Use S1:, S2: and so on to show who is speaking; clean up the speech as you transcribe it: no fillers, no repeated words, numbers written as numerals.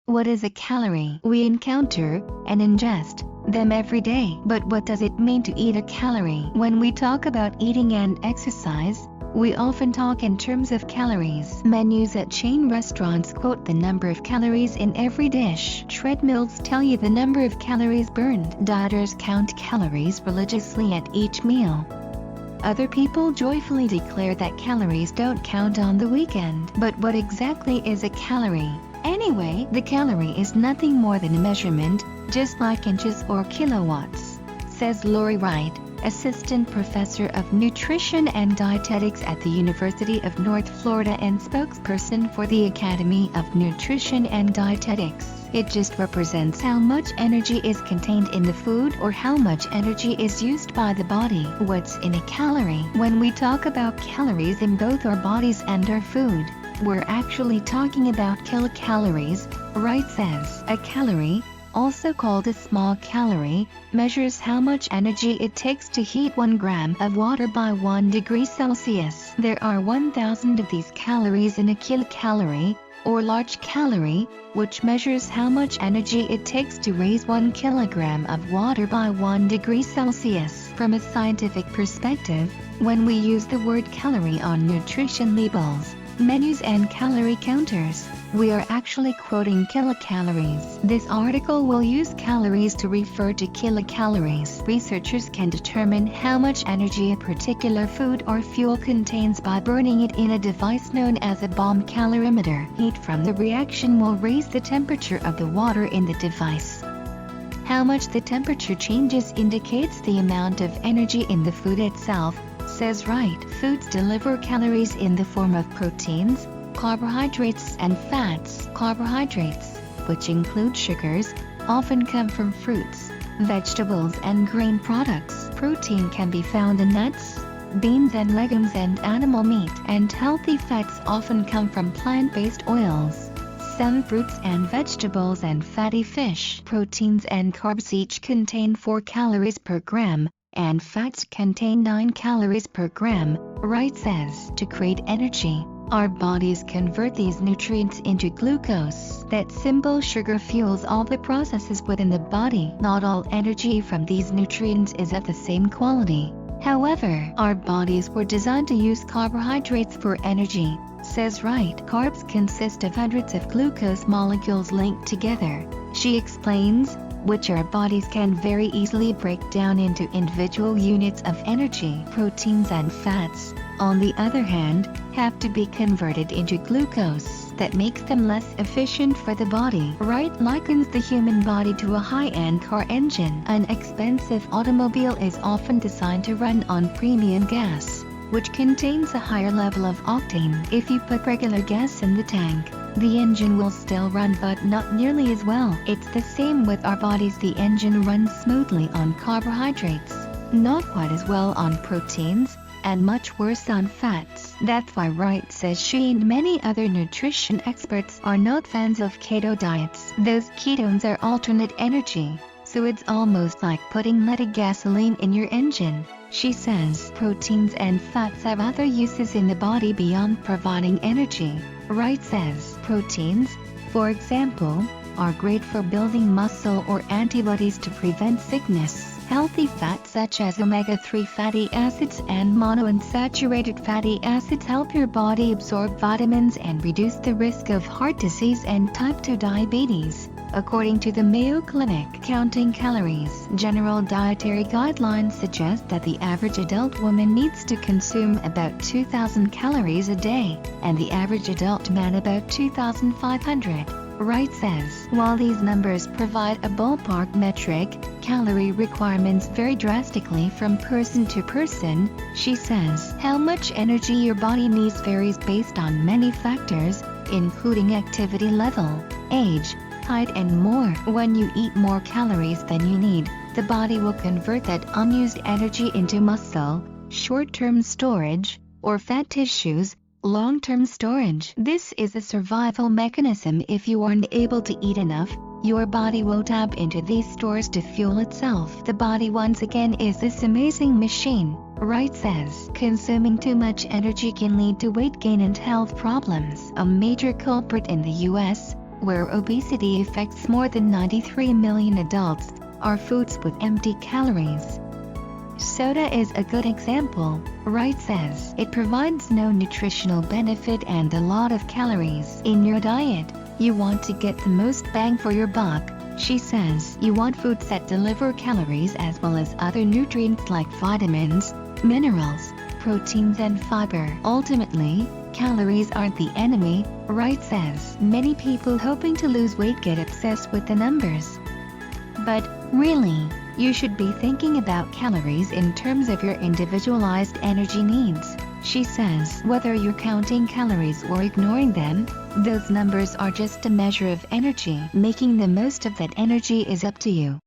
S1: What is a calorie? We encounter and ingest them every day. But what does it mean to eat a calorie? When we talk about eating and exercise, we often talk in terms of calories. Menus at chain restaurants quote the number of calories in every dish. Treadmills tell you the number of calories burned. Dieters count calories religiously at each meal. Other people joyfully declare that calories don't count on the weekend. But what exactly is a calorie? Anyway, the calorie is nothing more than a measurement, just like inches or kilowatts, says Lauri Wright, Assistant Professor of Nutrition and Dietetics at the University of North Florida and spokesperson for the Academy of Nutrition and Dietetics. It just represents how much energy is contained in the food or how much energy is used by the body. What's in a calorie? When we talk about calories in both our bodies and our food, we're actually talking about kilocalories, Wright says. A calorie, also called a small calorie, measures how much energy it takes to heat 1 gram of water by 1 degree Celsius. There are 1,000 of these calories in a kilocalorie, or large calorie, which measures how much energy it takes to raise 1 kilogram of water by 1 degree Celsius. From a scientific perspective, when we use the word calorie on nutrition labels, menus and calorie counters, we are actually quoting kilocalories. This article will use calories to refer to kilocalories. Researchers can determine how much energy a particular food or fuel contains by burning it in a device known as a bomb calorimeter. Heat from the reaction will raise the temperature of the water in the device. How much the temperature changes indicates the amount of energy in the food itself, says Wright. Foods deliver calories in the form of proteins, carbohydrates and fats. Carbohydrates, which include sugars, often come from fruits, vegetables and grain products. Protein can be found in nuts, beans and legumes and animal meat. And healthy fats often come from plant-based oils, some fruits and vegetables and fatty fish. Proteins and carbs each contain 4 calories per gram, and fats contain 9 calories per gram, Wright says. To create energy, our bodies convert these nutrients into glucose. That simple sugar fuels all the processes within the body. Not all energy from these nutrients is of the same quality. However, our bodies were designed to use carbohydrates for energy, says Wright. Carbs consist of hundreds of glucose molecules linked together, she explains, which our bodies can very easily break down into individual units of energy. Proteins and fats, on the other hand, have to be converted into glucose. That makes them less efficient for the body. Wright likens the human body to a high-end car engine. An expensive automobile is often designed to run on premium gas, which contains a higher level of octane. If you put regular gas in the tank, the engine will still run but not nearly as well. It's the same with our bodies. The engine runs smoothly on carbohydrates, not quite as well on proteins, and much worse on fats. That's why Wright says she and many other nutrition experts are not fans of keto diets. Those ketones are alternate energy, so it's almost like putting leaded gasoline in your engine, she says. Proteins and fats have other uses in the body beyond providing energy, Wright says. Proteins, for example, are great for building muscle or antibodies to prevent sickness. Healthy fats such as omega-3 fatty acids and monounsaturated fatty acids help your body absorb vitamins and reduce the risk of heart disease and type 2 diabetes, according to the Mayo Clinic. Counting calories. General dietary guidelines suggest that the average adult woman needs to consume about 2,000 calories a day, and the average adult man about 2,500. Wright says. While these numbers provide a ballpark metric, calorie requirements vary drastically from person to person, she says. How much energy your body needs varies based on many factors, including activity level, age, height and more. When you eat more calories than you need, the body will convert that unused energy into muscle, short-term storage, or fat tissues, long-term storage. This is a survival mechanism. If you aren't able to eat enough, your body will tap into these stores to fuel itself. The body once again is this amazing machine, Wright says. Consuming too much energy can lead to weight gain and health problems. A major culprit in the U.S., where obesity affects more than 93 million adults, are foods with empty calories. Soda is a good example, Wright says. It provides no nutritional benefit and a lot of calories. In your diet, you want to get the most bang for your buck, she says. You want foods that deliver calories as well as other nutrients like vitamins, minerals, proteins and fiber. Ultimately, calories aren't the enemy, Wright says. Many people hoping to lose weight get obsessed with the numbers. But, really, you should be thinking about calories in terms of your individualized energy needs, she says. Whether you're counting calories or ignoring them, those numbers are just a measure of energy. Making the most of that energy is up to you.